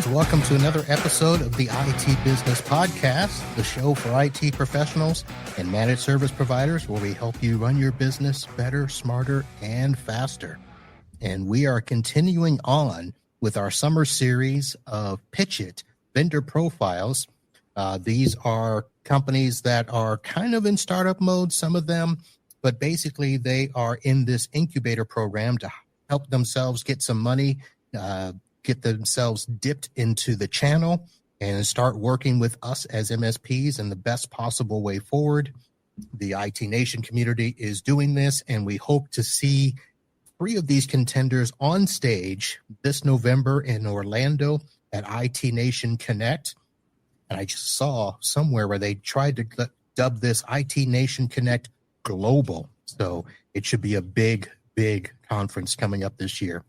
friends. Welcome to another episode of the IT Business Podcast, the show for IT professionals and managed service providers where we help you run your business better, smarter, and faster. And we are continuing on with our summer series of Pitch It vendor profiles. These are companies that are kind of in startup mode, some of them, but basically they are in this incubator program to help themselves get some money, get themselves dipped into the channel and start working with us as MSPs in the best possible way forward. The IT Nation community is doing this, and we hope to see 3 of these contenders on stage this November in Orlando at IT Nation Connect. And I just saw somewhere where they tried to dub this IT Nation Connect Global. So it should be a big, big conference coming up this year.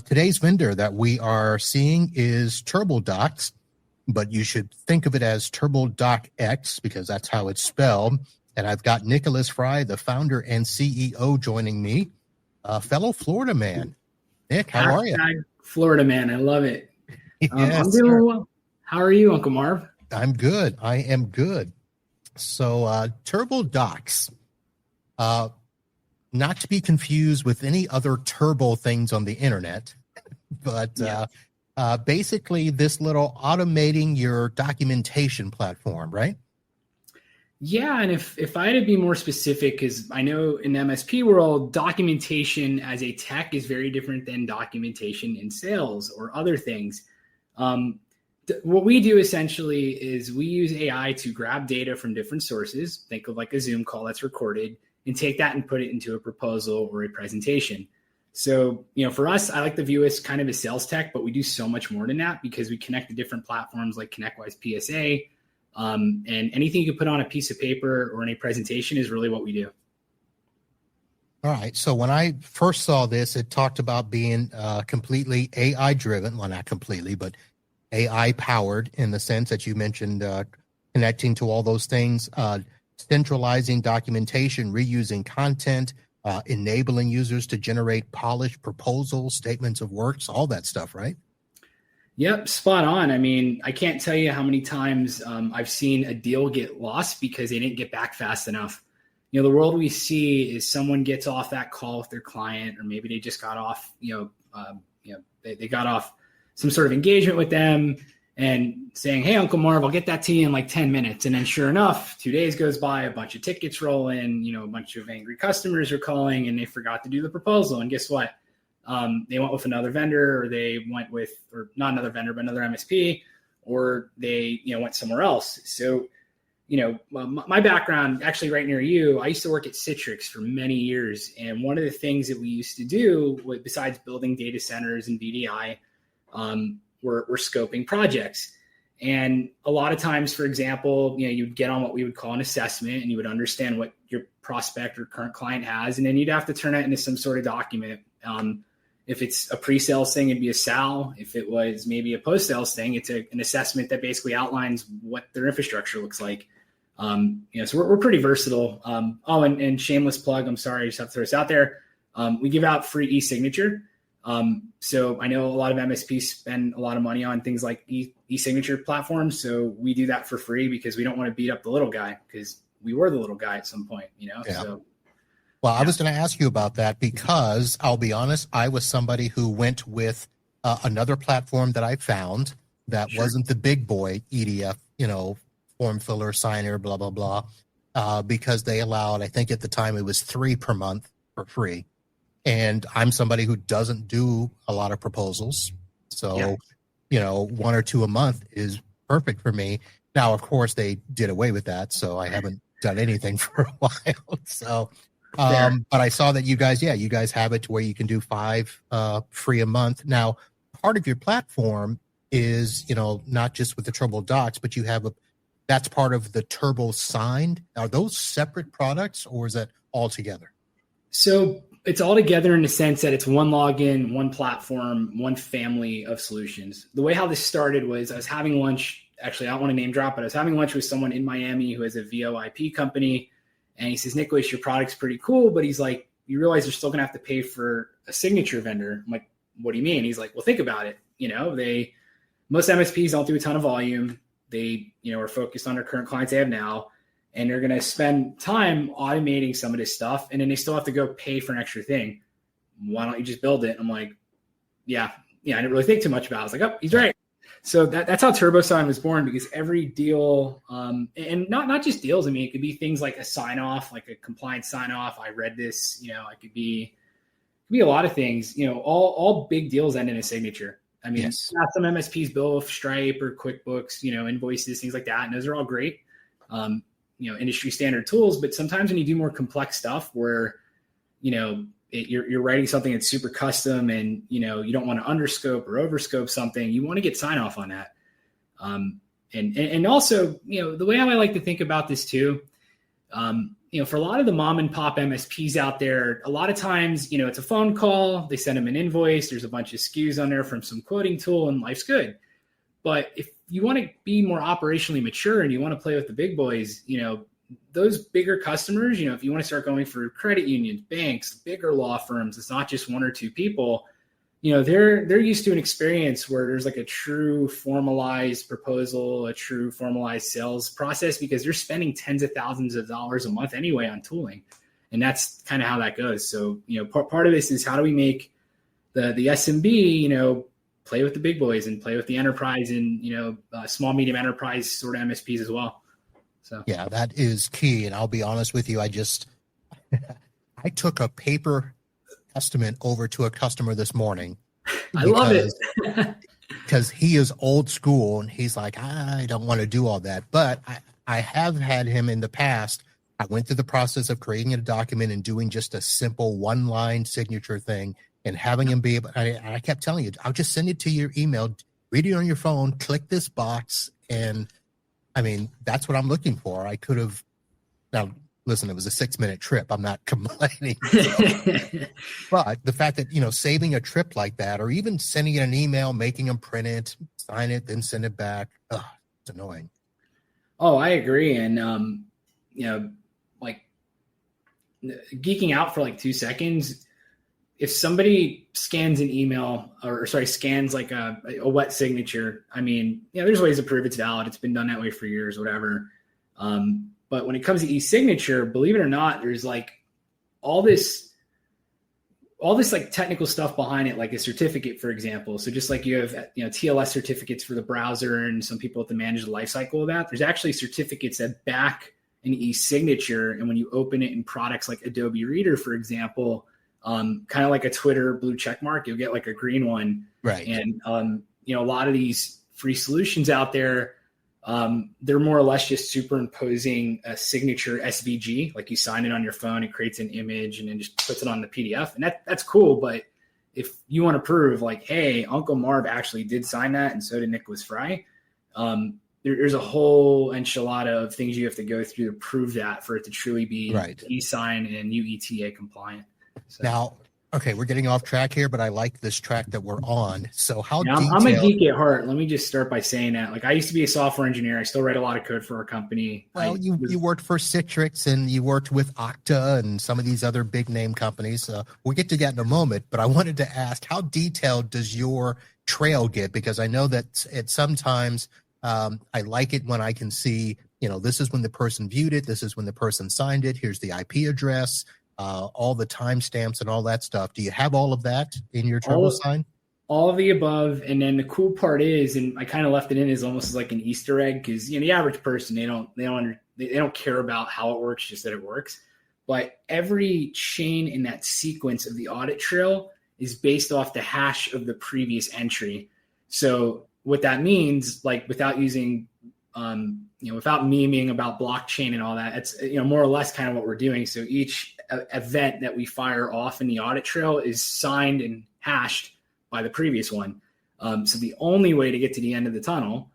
Today's vendor that we are seeing is TurboDocx, but you should think of it as TurboDocx because that's how it's spelled. And I've got Nicolas Fry, the founder and CEO, joining me, a fellow Florida man. Nick, how are you? Florida man, I love it. Yes, I'm doing well. How are you, Uncle Marv? I'm good. I am good. So TurboDocx, not to be confused with any other turbo things on the internet, but basically this little automating your documentation platform, right? Yeah, and if I had to be more specific, because I know in the MSP world, documentation as a tech is very different than documentation in sales or other things. What we do essentially is we use AI to grab data from different sources, think of like a Zoom call that's recorded, and take that and put it into a proposal or a presentation. So, for us, I like to view us kind of as sales tech, but we do so much more than that because we connect to different platforms like ConnectWise PSA, and anything you can put on a piece of paper or in a presentation is really what we do. All right. So when I first saw this, it talked about being completely AI driven. Well, not completely, but AI powered in the sense that you mentioned connecting to all those things, centralizing documentation, reusing content, enabling users to generate polished proposals, statements of works, all that stuff, right? Yep, spot on. I mean, I can't tell you how many times I've seen a deal get lost because they didn't get back fast enough. The world we see is someone gets off that call with their client, or maybe they just got off, they got off some sort of engagement with them and saying, hey, Uncle Marv, I'll get that to you in like 10 minutes. And then sure enough, 2 days goes by, a bunch of tickets roll in, a bunch of angry customers are calling and they forgot to do the proposal. And guess what? They went with another vendor, or they went with, or not another vendor, but another MSP, or they, went somewhere else. So, my background actually right near you, I used to work at Citrix for many years. And one of the things that we used to do besides building data centers and VDI, we're scoping projects. And a lot of times, for example, you'd get on what we would call an assessment and you would understand what your prospect or current client has. And then you'd have to turn it into some sort of document. If it's a pre-sales thing, it'd be a SAL. If it was maybe a post-sales thing, it's an assessment that basically outlines what their infrastructure looks like. So we're pretty versatile. And shameless plug, I'm sorry, I just have to throw this out there. We give out free e-signature. So I know a lot of MSPs spend a lot of money on things like e-signature platforms. So we do that for free because we don't want to beat up the little guy, because we were the little guy at some point, Yeah. So, well, I was going to ask you about that because I'll be honest, I was somebody who went with another platform that I found that wasn't the big boy EDF, form filler, signer, blah, blah, blah, because they allowed, I think at the time it was 3 per month for free. And I'm somebody who doesn't do a lot of proposals. So, 1 or 2 a month is perfect for me. Now, of course, they did away with that. So I haven't done anything for a while. So, but I saw that you guys have it to where you can do 5 free a month. Now, part of your platform is, not just with the TurboDocx, but you have that's part of the Turbo Signed. Are those separate products or is that all together? So it's all together in the sense that it's one login, one platform, one family of solutions. The way how this started was I was having lunch. Actually, I don't want to name drop, but I was having lunch with someone in Miami who has a VoIP company. And he says, Nicolas, your product's pretty cool. But he's like, you realize you're still going to have to pay for a signature vendor. I'm like, what do you mean? He's like, well, think about it. most MSPs don't do a ton of volume. They, are focused on their current clients they have now, and they're going to spend time automating some of this stuff. And then they still have to go pay for an extra thing. Why don't you just build it? I'm like, yeah, I didn't really think too much about it. I was like, oh, he's right. So that's how TurboSign was born, because every deal, and not just deals. I mean, it could be things like a sign off, like a compliance sign off. I read this, it could be a lot of things. All big deals end in a signature. I mean, yes. Some MSPs bill Stripe or QuickBooks, invoices, things like that, and those are all great, industry standard tools. But sometimes when you do more complex stuff, where you're writing something that's super custom, and you don't want to underscope or overscope something, you want to get sign off on that. And also, the way I like to think about this too, for a lot of the mom and pop MSPs out there, a lot of times, it's a phone call, they send them an invoice, there's a bunch of SKUs on there from some quoting tool, and life's good. But if you want to be more operationally mature and you want to play with the big boys, those bigger customers, if you want to start going for credit unions, banks, bigger law firms, it's not just one or two people, they're used to an experience where there's like a true formalized proposal, a true formalized sales process, because they're spending tens of thousands of dollars a month anyway on tooling. And that's kind of how that goes. So, part of this is, how do we make the SMB, play with the big boys and play with the enterprise and, small, medium enterprise sort of MSPs as well. So, yeah, that is key. And I'll be honest with you, I took a paper estimate over to a customer this morning. I love it. Because he is old school and he's like, I don't want to do all that. But I have had him in the past. I went through the process of creating a document and doing just a simple one-line signature thing, and having him be able, I kept telling you, I'll just send it to your email, read it on your phone, click this box. And I mean, that's what I'm looking for. I could have, now listen, it was a 6-minute trip. I'm not complaining. But the fact that, saving a trip like that, or even sending it an email, making them print it, sign it, then send it back. It's annoying. Oh, I agree. And, like geeking out for like 2 seconds, if somebody scans an email scans like a wet signature, I mean, there's ways to prove it's valid. It's been done that way for years, whatever. But when it comes to e-signature, believe it or not, there's like all this like technical stuff behind it, like a certificate, for example. So just like you have, TLS certificates for the browser, and some people have to manage the lifecycle of that. There's actually certificates that back an e-signature. And when you open it in products like Adobe Reader, for example, kind of like a Twitter blue check mark, you'll get like a green one. Right. And, a lot of these free solutions out there, they're more or less just superimposing a signature SVG, like you sign it on your phone, it creates an image and then just puts it on the PDF. And that's cool. But if you want to prove like, hey, Uncle Marv actually did sign that, and so did Nicolas Fry, there's a whole enchilada of things you have to go through to prove that, for it to truly be e-sign and UETA compliant. So. Now, okay, we're getting off track here, but I like this track that we're on. So how detailed... I'm a geek at heart. Let me just start by saying that. Like, I used to be a software engineer. I still write a lot of code for our company. Well, you worked for Citrix, and you worked with Okta and some of these other big name companies. We'll get to that in a moment, but I wanted to ask, how detailed does your trail get? Because I know that sometimes I like it when I can see, this is when the person viewed it, this is when the person signed it, here's the IP address, all the timestamps and all that stuff. Do you have all of that in your TurboSign? All of the above. And then the cool part is, and I kind of left it in as almost as like an Easter egg, because the average person, they don't care about how it works, just that it works. But every chain in that sequence of the audit trail is based off the hash of the previous entry. So what that means, like without using, without memeing about blockchain and all that, it's, more or less kind of what we're doing. So each event that we fire off in the audit trail is signed and hashed by the previous one. So the only way to get to the end of the tunnel,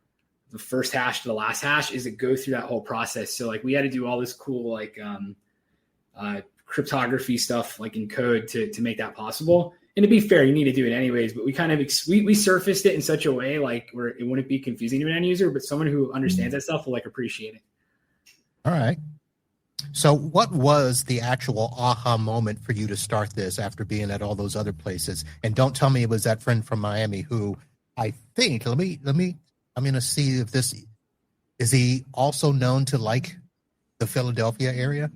the first hash to the last hash, is to go through that whole process. So like we had to do all this cool, like cryptography stuff, like in code to make that possible. And to be fair, you need to do it anyways, but we kind of, we surfaced it in such a way, like where it wouldn't be confusing to an end user, but someone who understands that stuff will like appreciate it. All right. So what was the actual aha moment for you to start this after being at all those other places? And don't tell me it was that friend from Miami who I think, I'm going to see if is he also known to like the Philadelphia area?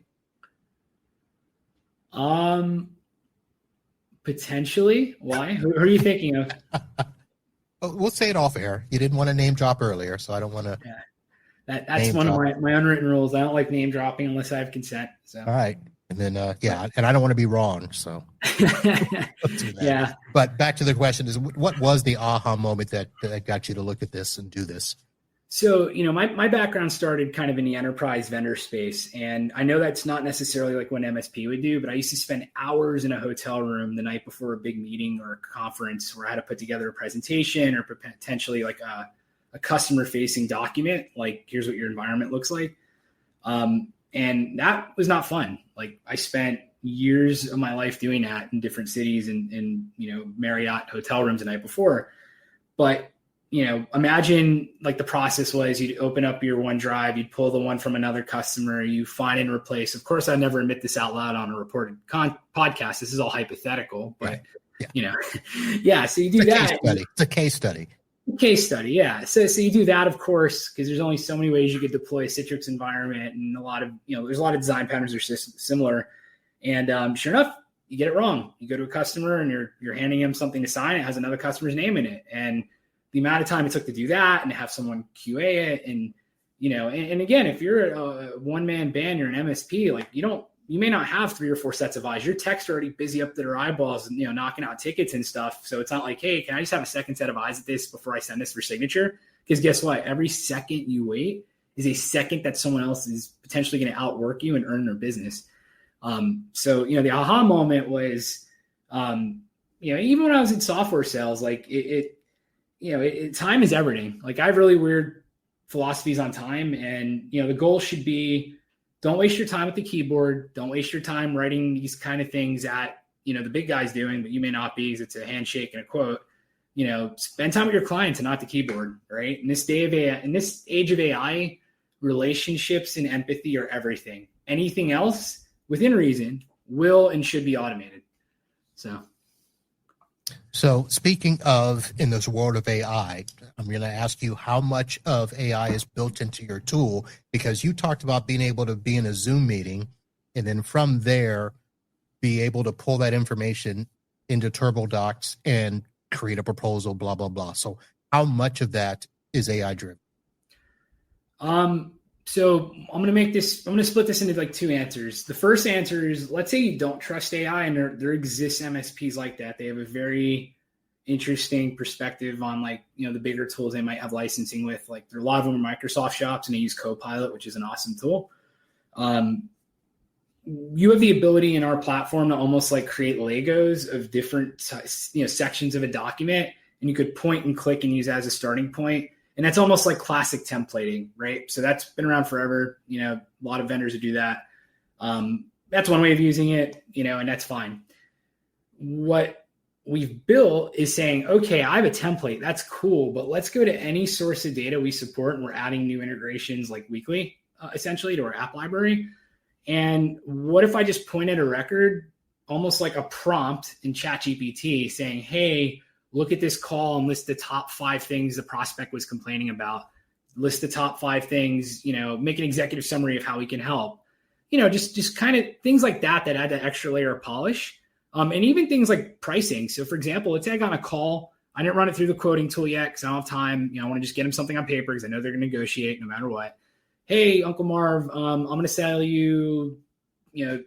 Potentially. Why? Who are you thinking of? Oh, we'll say it off air. You didn't want to name drop earlier, so I don't want to. Yeah. That's one of my unwritten rules. I don't like name dropping unless I have consent. So. All right. And then, and I don't want to be wrong. So, yeah. But back to the question is, what was the aha moment that got you to look at this and do this? So, my background started kind of in the enterprise vendor space. And I know that's not necessarily like what an MSP would do, but I used to spend hours in a hotel room the night before a big meeting or a conference where I had to put together a presentation or potentially like a customer facing document. Like, here's what your environment looks like. And that was not fun. Like, I spent years of my life doing that in different cities and Marriott hotel rooms the night before. But, imagine like the process was you'd open up your OneDrive, you'd pull the one from another customer, you find and replace. Of course, I never admit this out loud on a reported podcast. This is all hypothetical, but So you do that. It's a case study. Case study, yeah. So you do that, of course, because there's only so many ways you could deploy a Citrix environment, and a lot of there's a lot of design patterns that are similar. And sure enough, you get it wrong. You go to a customer and you're handing him something to sign. It has another customer's name in it, and the amount of time it took to do that and to have someone QA it, and and again, if you're a one-man band, you're an MSP, like you may not have 3 or 4 sets of eyes. Your techs are already busy up to their eyeballs, knocking out tickets and stuff. So it's not like, hey, can I just have a second set of eyes at this before I send this for signature? Because guess what? Every second you wait is a second that someone else is potentially going to outwork you and earn their business. So the aha moment was, even when I was in software sales, like time is everything. Like, I have really weird philosophies on time, and the goal should be, don't waste your time at the keyboard. Don't waste your time writing these kind of things that, the big guy's doing, but you may not be, because it's a handshake and a quote. Spend time with your clients and not the keyboard, right? In this age of AI, relationships and empathy are everything. Anything else, within reason, will and should be automated. So speaking of, in this world of AI, I'm going to ask you how much of AI is built into your tool, because you talked about being able to be in a Zoom meeting and then from there be able to pull that information into TurboDocx and create a proposal, blah, blah, blah. So how much of that is AI driven? So I'm going to split this into like 2 answers. The first answer is, let's say you don't trust AI, and there exists MSPs like that. They have a very interesting perspective on the bigger tools they might have licensing with. Like, there are a lot of them are Microsoft shops, and they use Copilot, which is an awesome tool. You have the ability in our platform to almost like create Legos of different, sections of a document, and you could point and click and use that as a starting point. And that's almost like classic templating, right? So that's been around forever. A lot of vendors who do that. That's one way of using it, and that's fine. What we've built is saying, okay, I have a template. That's cool, but let's go to any source of data we support, and we're adding new integrations like weekly, essentially, to our app library. And what if I just point at a record, almost like a prompt in ChatGPT, saying, hey, look at this call and list the top 5 things the prospect was complaining about. List the top 5 things, make an executive summary of how we can help. Just kind of things like that add that extra layer of polish. And even things like pricing. So for example, let's say I got on a call. I didn't run it through the quoting tool yet because I don't have time. I want to just get them something on paper because I know they're going to negotiate no matter what. Hey, Uncle Marv, I'm going to sell you,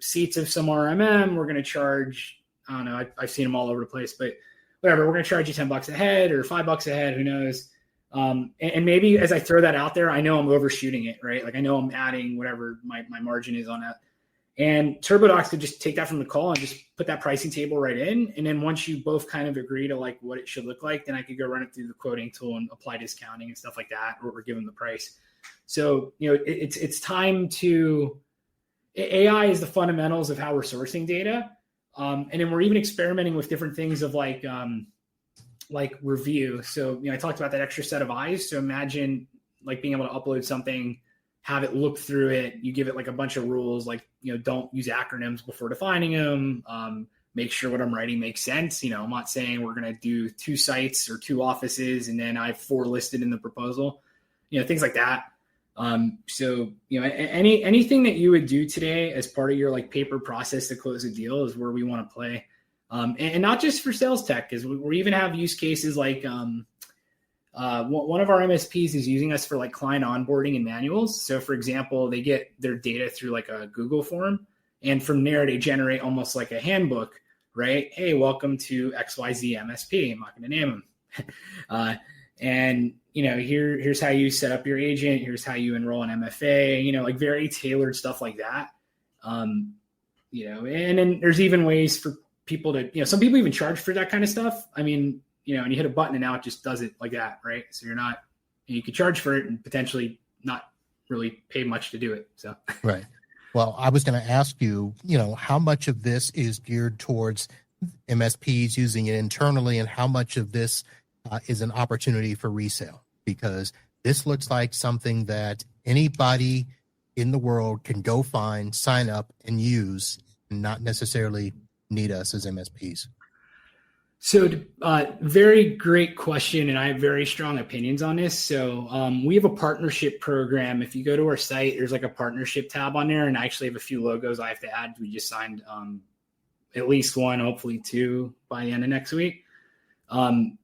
seats of some RMM. We're going to charge, I don't know, I've seen them all over the place, but whatever, we're going to charge you $10 a head or $5 a head, who knows? And maybe as I throw that out there, I know I'm overshooting it, right? Like, I know I'm adding whatever my margin is on that. And TurboDocx could just take that from the call and just put that pricing table right in. And then once you both kind of agree to like what it should look like, then I could go run it through the quoting tool and apply discounting and stuff like that, or give them the price. So, it's time to, AI is the fundamentals of how we're sourcing data. And then we're even experimenting with different things of like review. So, I talked about that extra set of eyes. So imagine like being able to upload something, have it look through it. You give it like a bunch of rules, like, don't use acronyms before defining them. make sure what I'm writing makes sense. I'm not saying we're going to do 2 sites or 2 offices and then I have 4 listed in the proposal, things like that. So, anything that you would do today as part of your like paper process to close a deal is where we want to play. And not just for sales tech, because we even have use cases like one of our MSPs is using us for like client onboarding and manuals. So for example, they get their data through like a Google form, and from there they generate almost like a handbook, right? Hey, welcome to XYZ MSP. I'm not going to name them. And here's how you set up your agent. Here's how you enroll an MFA, like very tailored stuff like that. And then there's even ways for people to, some people even charge for that kind of stuff. I mean, and you hit a button and now it just does it like that. Right. So you could charge for it and potentially not really pay much to do it. So, right. Well, I was going to ask you, how much of this is geared towards MSPs using it internally and how much of this is an opportunity for resale, because this looks like something that anybody in the world can go find, sign up, and use, and not necessarily need us as MSPs. So very great question, and I have very strong opinions on this. So we have a partnership program. If you go to our site, there's like a partnership tab on there, and I actually have a few logos I have to add. We just signed at least 1, hopefully 2 by the end of next week.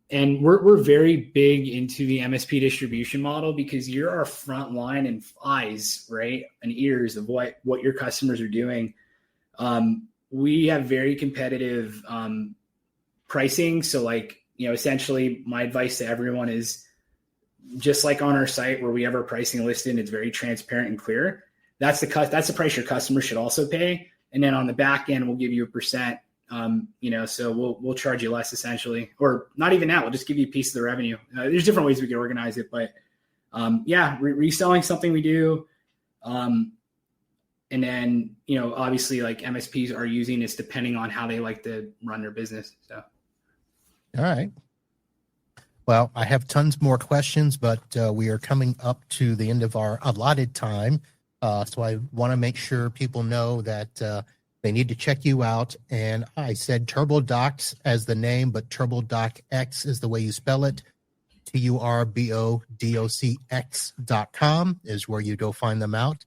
And we're very big into the MSP distribution model because you're our front line and eyes, right, and ears of what your customers are doing. We have very competitive pricing. So like, essentially my advice to everyone is just like on our site where we have our pricing listed, it's very transparent and clear. That's the price your customers should also pay. And then on the back end, we'll give you a percent. So we'll charge you less essentially, or not even that. We'll just give you a piece of the revenue. There's different ways we can organize it, but reselling something we do. And then, obviously like MSPs are using this depending on how they like to run their business. So. All right. Well, I have tons more questions, but we are coming up to the end of our allotted time. So I want to make sure people know that they need to check you out. And I said TurboDocx as the name, but TurboDocx is the way you spell it. TurboDocx.com is where you go find them out.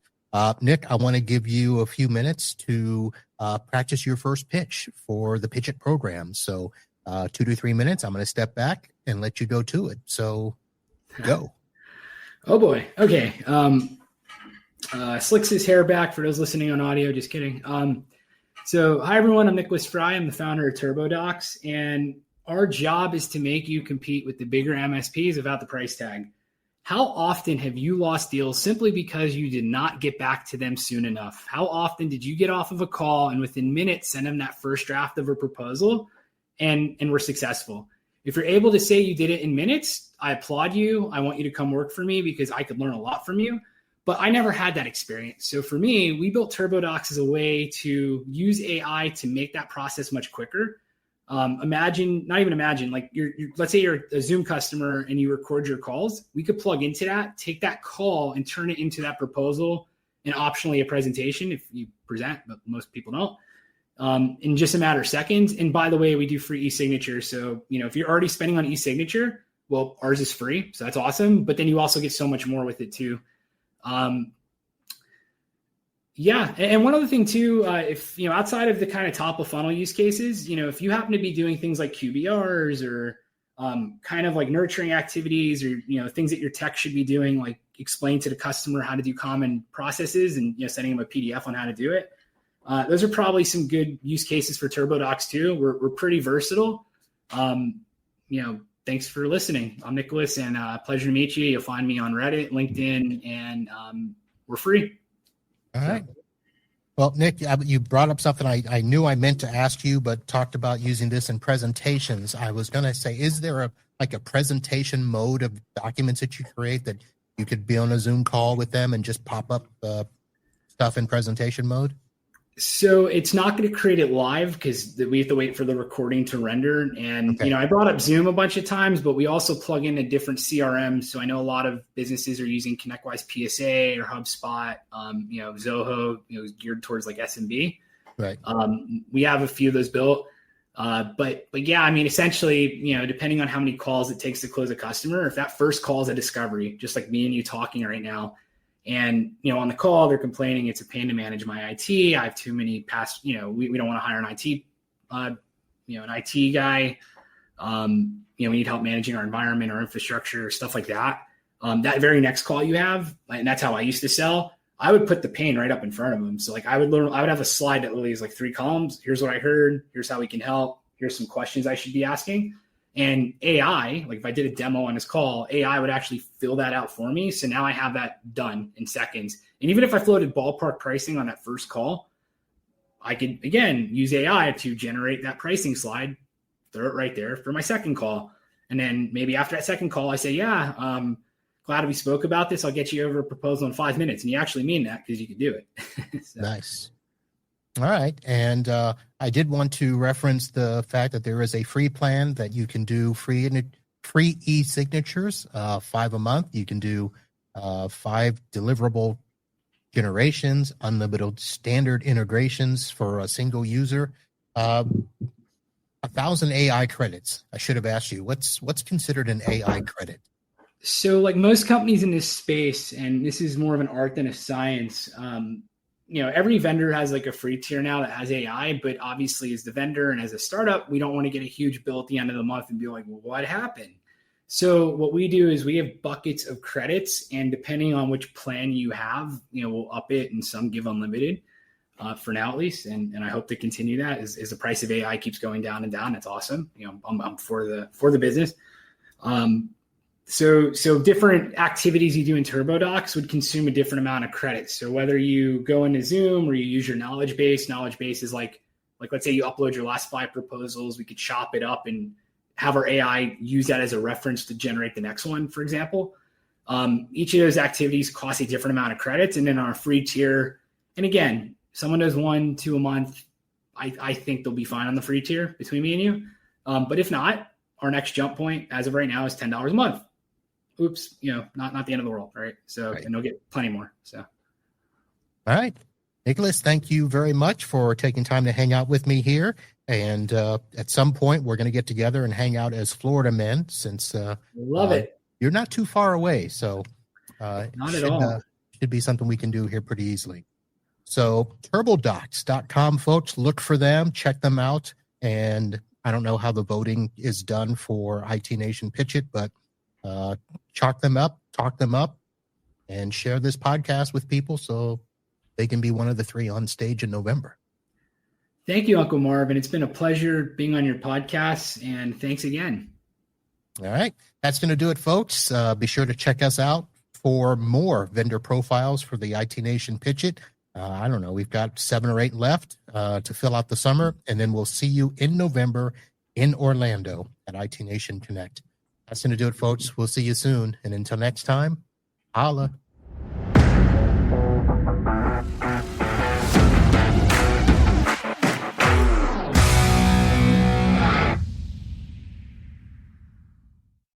Nick, I want to give you a few minutes to practice your first pitch for the Pitch It program. So 2 to 3 minutes, I'm going to step back and let you go to it. So go. Oh boy. Okay. Slicks his hair back for those listening on audio. Just kidding. So hi everyone, I'm Nicolas Fry. I'm the founder of TurboDocx, and our job is to make you compete with the bigger MSPs without the price tag. How often have you lost deals simply because you did not get back to them soon enough? How often did you get off of a call and within minutes send them that first draft of a proposal and were successful? If you're able to say you did it in minutes, I applaud you. I want you to come work for me because I could learn a lot from you. But I never had that experience. So for me, we built TurboDocx as a way to use AI to make that process much quicker. Let's say you're a Zoom customer and you record your calls. We could plug into that, take that call and turn it into that proposal and optionally a presentation if you present, but most people don't, in just a matter of seconds. And by the way, we do free e-signature. So, if you're already spending on e-signature, well, ours is free. So that's awesome. But then you also get so much more with it too. And one other thing too, if, outside of the kind of top of funnel use cases, if you happen to be doing things like QBRs or kind of like nurturing activities or, things that your tech should be doing, like explain to the customer how to do common processes and, sending them a PDF on how to do it. Those are probably some good use cases for TurboDocx too. We're pretty versatile. Thanks for listening. I'm Nicolas, and pleasure to meet you. You'll find me on Reddit, LinkedIn, and we're free. All right. Well, Nick, you brought up something I knew I meant to ask you, but talked about using this in presentations. I was going to say, is there a presentation mode of documents that you create that you could be on a Zoom call with them and just pop up stuff in presentation mode? So it's not going to create it live because we have to wait for the recording to render. And, okay. I brought up Zoom a bunch of times, but we also plug in a different CRM. So I know a lot of businesses are using ConnectWise PSA or HubSpot, Zoho, geared towards like SMB. Right. We have a few of those built. But yeah, I mean, essentially, depending on how many calls it takes to close a customer, if that first call is a discovery, just like me and you talking right now, and, on the call, they're complaining it's a pain to manage my IT. I have too many past, we don't want to hire an IT, an IT guy. We need help managing our environment, our infrastructure, stuff like that. That very next call you have, and that's how I used to sell, I would put the pain right up in front of them. So like I would have a slide that literally is like 3 columns. Here's what I heard. Here's how we can help. Here's some questions I should be asking. And AI, like if I did a demo on this call, AI would actually fill that out for me. So now I have that done in seconds. And even if I floated ballpark pricing on that first call, I could, again, use AI to generate that pricing slide, throw it right there for my second call. And then maybe after that second call, I say, glad we spoke about this. I'll get you over a proposal in 5 minutes. And you actually mean that because you can do it. So. Nice. All right. And I did want to reference the fact that there is a free plan that you can do free e-signatures, 5 a month. You can do 5 deliverable generations, unlimited standard integrations for a single user, 1,000 AI credits. I should have asked you, what's considered an AI credit? So like most companies in this space, and this is more of an art than a science, every vendor has like a free tier now that has AI, but obviously as the vendor and as a startup, we don't want to get a huge bill at the end of the month and be like, well, what happened? So what we do is we have buckets of credits, and depending on which plan you have, we'll up it, and some give unlimited for now at least. And I hope to continue that as the price of AI keeps going down and down. That's awesome. I'm for the business. So different activities you do in TurboDocx would consume a different amount of credits. So whether you go into Zoom or you use your knowledge base is like let's say you upload your last 5 proposals, we could chop it up and have our AI use that as a reference to generate the next one, for example. Each of those activities costs a different amount of credits. And then our free tier, and again, someone does 1, 2 a month, I think they'll be fine on the free tier between me and you. But if not, our next jump point as of right now is $10 a month. Oops, not the end of the world, right? So, right. And they'll get plenty more. So, all right, Nicolas, thank you very much for taking time to hang out with me here. And at some point, we're going to get together and hang out as Florida men, since love it. You're not too far away, so not at all. Should be something we can do here pretty easily. So, TurboDocx.com, folks, look for them, check them out, and I don't know how the voting is done for IT Nation Pitch It, but chalk them up, talk them up, and share this podcast with people so they can be one of the 3 on stage in November. Thank you, Uncle Marvin. It's been a pleasure being on your podcast, and thanks again. All right. That's going to do it, folks. Be sure to check us out for more vendor profiles for the IT Nation Pitch It. I don't know. We've got 7 or 8 left to fill out the summer, and then we'll see you in November in Orlando at IT Nation Connect. That's going to do it, folks. We'll see you soon. And until next time, holla.